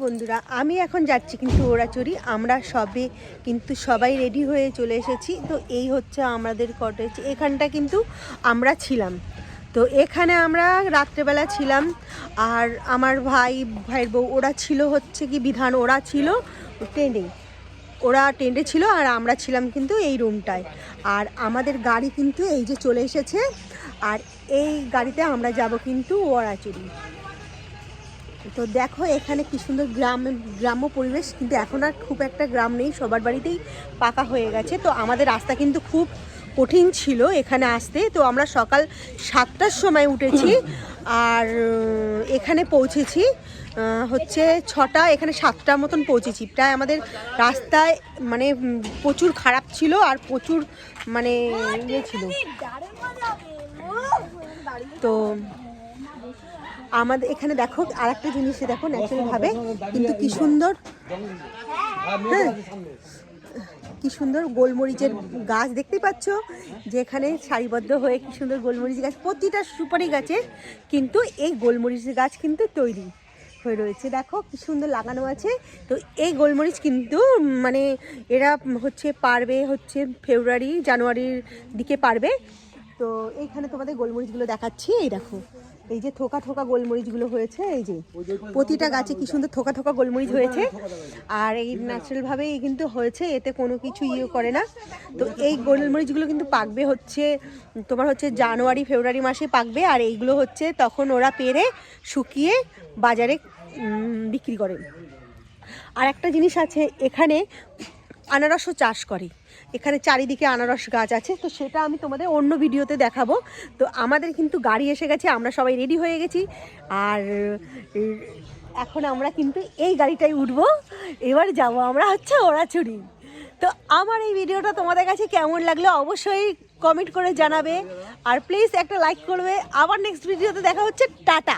বন্ধুরা, আমি এখন যাচ্ছি কিন্তু ওড়াচড়ি। আমরা সবাই রেডি হয়ে চলে এসেছি। তো এই হচ্ছে আমাদের কটেজ। এখানটা কিন্তু আমরা ছিলাম। তো এখানে আমরা রাত্রেবেলা ছিলাম। আর আমার ভাইয়ের বউ ওরা ছিল হচ্ছে কি বিধান, ওরা ছিল টেন্টে ছিল, আর আমরা ছিলাম কিন্তু এই রুমটায়। আর আমাদের গাড়ি কিন্তু এই যে চলে এসেছে। আর এই গাড়িতে আমরা যাব কিন্তু ওড়াচড়ি। তো দেখো এখানে কি সুন্দর গ্রাম্য পরিবেশ, কিন্তু এখন আর খুব একটা গ্রাম নেই, সবার বাড়িতেই পাকা হয়ে গেছে। তো আমাদের রাস্তা কিন্তু খুব কঠিন ছিল এখানে আসতে। তো আমরা সকাল 7টার সময় উঠেছি আর এখানে পৌঁছেছি হচ্ছে 6টা, এখানে 7টার মতন পৌঁছেছি। প্রায় আমাদের রাস্তায় মানে প্রচুর খারাপ ছিল আর প্রচুর মানে ইয়ে ছিল। তো আমাদের এখানে দেখো আর একটা জিনিসে দেখো, ন্যাচারালভাবে কিন্তু কি সুন্দর, হ্যাঁ কি সুন্দর গোলমরিচের গাছ দেখতেই পাচ্ছ, যেখানে সারিবদ্ধ হয়ে কি সুন্দর গোলমরিচ গাছ। প্রতিটা সুপারি গাছে কিন্তু এই গোলমরিচ গাছ কিন্তু তৈরি হয়ে রয়েছে, দেখো কি সুন্দর লাগানো আছে। তো এই গোলমরিচ কিন্তু মানে এরা পারবে ফেব্রুয়ারি জানুয়ারির দিকে পারবে। তো এইখানে তোমাদের গোলমরিচগুলো দেখাচ্ছি, এই দেখো এই যে থোকা থোকা গোলমরিচগুলো হয়েছে, এই যে প্রতিটা গাছে কি সুন্দর থোকা থোকা গোলমরিচ হয়েছে। আর এই ন্যাচারালভাবেই কিন্তু হয়েছে, এতে কোনো কিছু করে না। তো এই গোলমরিচগুলো কিন্তু পাকবে তোমার জানুয়ারি ফেব্রুয়ারি মাসে পাকবে। আর এইগুলো তখন ওরা পেরে শুকিয়ে বাজারে বিক্রি করে। আর একটা জিনিস আছে, এখানে আনারসও চাষ করে, এখানে চারিদিকে আনারস গাছ আছে। তো সেটা আমি তোমাদের অন্য ভিডিওতে দেখাবো। তো আমাদের কিন্তু গাড়ি এসে গেছে, আমরা সবাই রেডি হয়ে গেছি। আর এখন আমরা কিন্তু এই গাড়িটাই উঠবো, এবার যাব আমরা ওড়াচড়ি। তো আমার এই ভিডিওটা তোমাদের কাছে কেমন লাগলো অবশ্যই কমেন্ট করে জানাবে। আর প্লিজ একটা লাইক করবে। আবার নেক্সট ভিডিওতে দেখা হচ্ছে। টাটা।